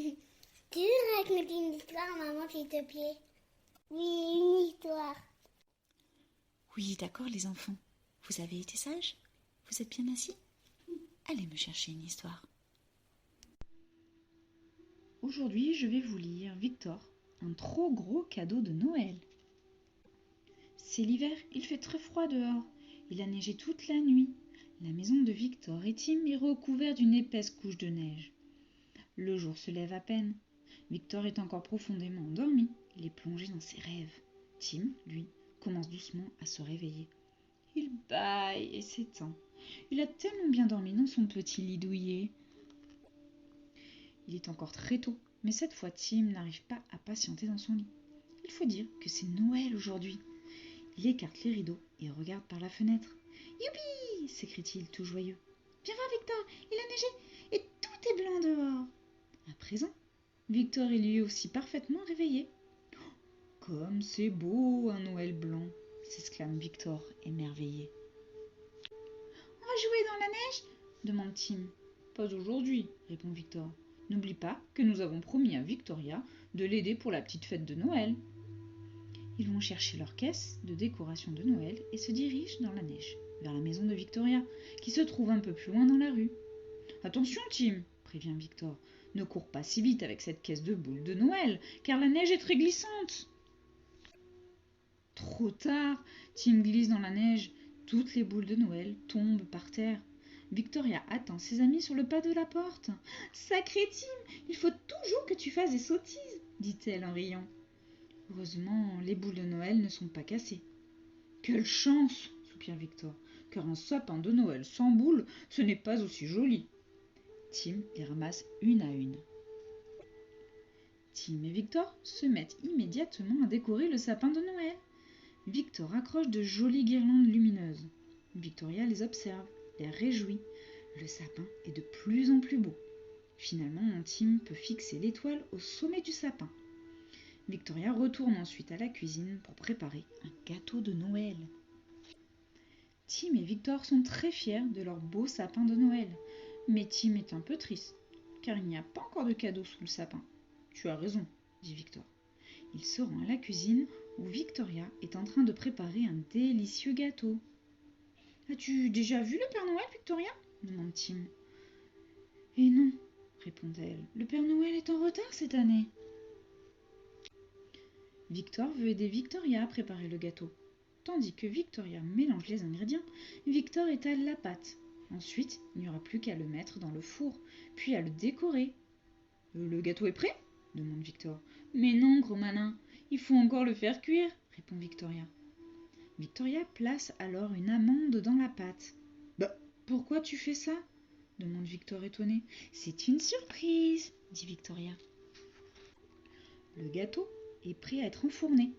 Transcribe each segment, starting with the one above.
Tu veux raconter une histoire, maman, s'il te plaît? Oui, une histoire. Oui, d'accord les enfants. Vous avez été sages? Vous êtes bien assis? Allez me chercher une histoire. Aujourd'hui, je vais vous lire Victor, un trop gros cadeau de Noël. C'est l'hiver, il fait très froid dehors. Il a neigé toute la nuit. La maison de Victor et Tim est recouverte d'une épaisse couche de neige. Le jour se lève à peine. Victor est encore profondément endormi. Il est plongé dans ses rêves. Tim, lui, commence doucement à se réveiller. Il bâille et s'étend. Il a tellement bien dormi dans son petit lit douillet. Il est encore très tôt, mais cette fois Tim n'arrive pas à patienter dans son lit. Il faut dire que c'est Noël aujourd'hui. Il écarte les rideaux et regarde par la fenêtre. Youpi! S'écrie-t-il tout joyeux. Viens voir Victor, il a neigé et tout est blanc dehors. À présent, Victor est lui aussi parfaitement réveillé. Comme c'est beau un Noël blanc, s'exclame Victor émerveillé. On va jouer dans la neige? Demande Tim. Pas aujourd'hui, répond Victor. N'oublie pas que nous avons promis à Victoria de l'aider pour la petite fête de Noël. Ils vont chercher leur caisse de décoration de Noël et se dirigent dans la neige, vers la maison de Victoria, qui se trouve un peu plus loin dans la rue. Attention, Tim, prévient Victor. Ne cours pas si vite avec cette caisse de boules de Noël, car la neige est très glissante. Trop tard, Tim glisse dans la neige. Toutes les boules de Noël tombent par terre. Victoria attend ses amis sur le pas de la porte. Sacré Tim, il faut toujours que tu fasses des sottises, dit-elle en riant. Heureusement, les boules de Noël ne sont pas cassées. Quelle chance, soupire Victor, car un sapin de Noël sans boules, ce n'est pas aussi joli. Tim les ramasse une à une. Tim et Victor se mettent immédiatement à décorer le sapin de Noël. Victor accroche de jolies guirlandes lumineuses. Victoria les observe, les réjouit. Le sapin est de plus en plus beau. Finalement, Tim peut fixer l'étoile au sommet du sapin. Victoria retourne ensuite à la cuisine pour préparer un gâteau de Noël. Tim et Victor sont très fiers de leur beau sapin de Noël. Mais Tim est un peu triste, car il n'y a pas encore de cadeau sous le sapin. Tu as raison, dit Victor. Il se rend à la cuisine où Victoria est en train de préparer un délicieux gâteau. As-tu déjà vu le Père Noël, Victoria demande Tim. Eh non, répond-elle. Le Père Noël est en retard cette année. Victor veut aider Victoria à préparer le gâteau. Tandis que Victoria mélange les ingrédients, Victor étale la pâte. Ensuite, il n'y aura plus qu'à le mettre dans le four, puis à le décorer. Le gâteau est prêt demande Victor. Mais non, gros malin, il faut encore le faire cuire, répond Victoria. Victoria place alors une amande dans la pâte. Bah, pourquoi tu fais ça demande Victor étonné. C'est une surprise, dit Victoria. Le gâteau est prêt à être enfourné.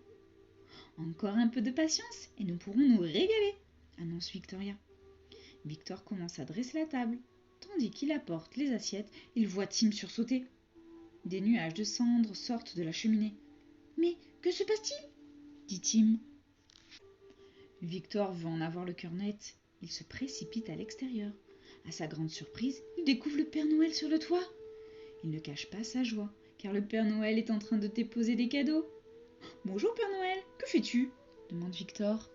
Encore un peu de patience et nous pourrons nous régaler, annonce Victoria. Victor commence à dresser la table. Tandis qu'il apporte les assiettes, il voit Tim sursauter. Des nuages de cendres sortent de la cheminée. Mais que se passe-t-il dit Tim. Victor veut en avoir le cœur net. Il se précipite à l'extérieur. À sa grande surprise, il découvre le Père Noël sur le toit. Il ne cache pas sa joie, car le Père Noël est en train de déposer des cadeaux. Bonjour Père Noël, que fais-tu demande Victor.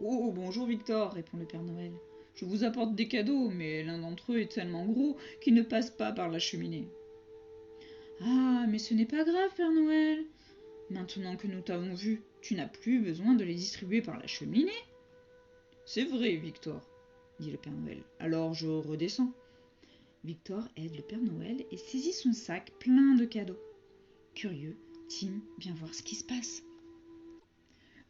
Oh, bonjour Victor, répond le Père Noël. Je vous apporte des cadeaux, mais l'un d'entre eux est tellement gros qu'il ne passe pas par la cheminée. Ah, mais ce n'est pas grave, Père Noël. Maintenant que nous t'avons vu, tu n'as plus besoin de les distribuer par la cheminée. C'est vrai, Victor, dit le Père Noël. Alors je redescends. Victor aide le Père Noël et saisit son sac plein de cadeaux. Curieux, Tim vient voir ce qui se passe.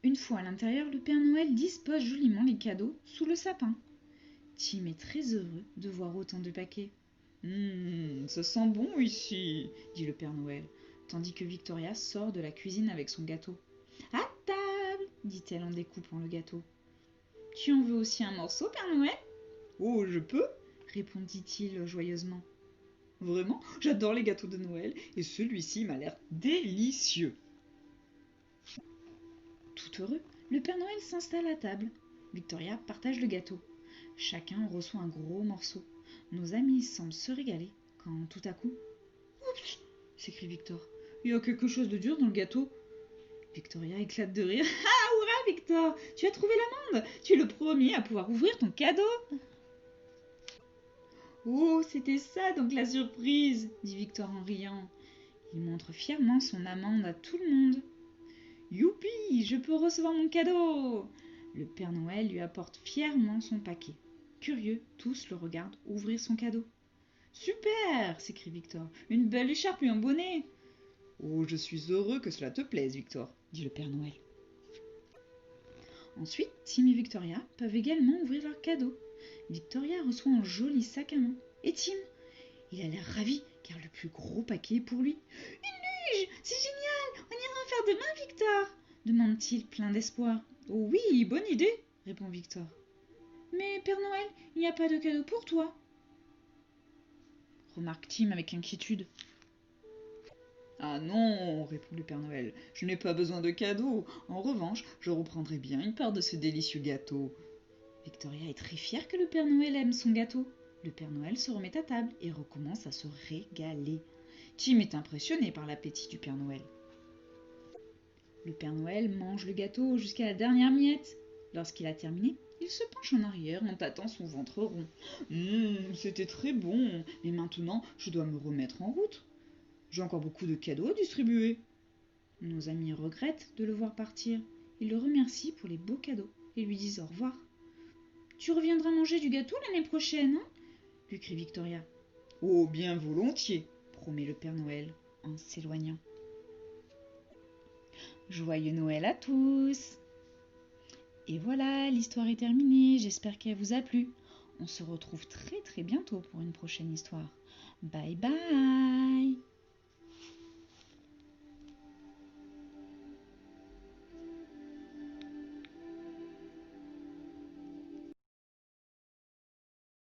Une fois à l'intérieur, le Père Noël dispose joliment les cadeaux sous le sapin. Tim est très heureux de voir autant de paquets. Ça sent bon ici, dit le Père Noël, tandis que Victoria sort de la cuisine avec son gâteau. À table, dit-elle en découpant le gâteau. Tu en veux aussi un morceau, Père Noël? Oh, je peux, répondit-il joyeusement. Vraiment, j'adore les gâteaux de Noël et celui-ci m'a l'air délicieux. Tout heureux, le Père Noël s'installe à table. Victoria partage le gâteau. Chacun reçoit un gros morceau. Nos amis semblent se régaler quand tout à coup... s'écrie Victor. Il y a quelque chose de dur dans le gâteau. Victoria éclate de rire. Ah, hurrah, Victor! Tu as trouvé l'amande! Tu es le premier à pouvoir ouvrir ton cadeau! Oh, c'était ça donc la surprise, dit Victor en riant. Il montre fièrement son amande à tout le monde. Youpi, je peux recevoir mon cadeau! Le Père Noël lui apporte fièrement son paquet. Curieux, tous le regardent ouvrir son cadeau. Super! S'écrie Victor. Une belle écharpe et un bonnet! Oh, je suis heureux que cela te plaise, Victor, dit le Père Noël. Ensuite, Tim et Victoria peuvent également ouvrir leur cadeau. Victoria reçoit un joli sac à main. Et Tim, il a l'air ravi car le plus gros paquet est pour lui. Une luge! C'est génial! On ira en faire demain, Victor! Demande-t-il plein d'espoir. Oh oui, bonne idée, répond Victor. Mais Père Noël, il n'y a pas de cadeau pour toi, remarque Tim avec inquiétude. Ah non, répond le Père Noël, je n'ai pas besoin de cadeau. En revanche, je reprendrai bien une part de ce délicieux gâteau. Victoria est très fière que le Père Noël aime son gâteau. Le Père Noël se remet à table et recommence à se régaler. Tim est impressionné par l'appétit du Père Noël. Le Père Noël mange le gâteau jusqu'à la dernière miette. Lorsqu'il a terminé, il se penche en arrière en tâtant son ventre rond. C'était très bon, mais maintenant je dois me remettre en route. J'ai encore beaucoup de cadeaux à distribuer. Nos amis regrettent de le voir partir. Ils le remercient pour les beaux cadeaux et lui disent au revoir. Tu reviendras manger du gâteau l'année prochaine, hein lui crie Victoria. Oh, bien volontiers, promet le Père Noël en s'éloignant. Joyeux Noël à tous! Et voilà, l'histoire est terminée, j'espère qu'elle vous a plu. On se retrouve très très bientôt pour une prochaine histoire. Bye bye!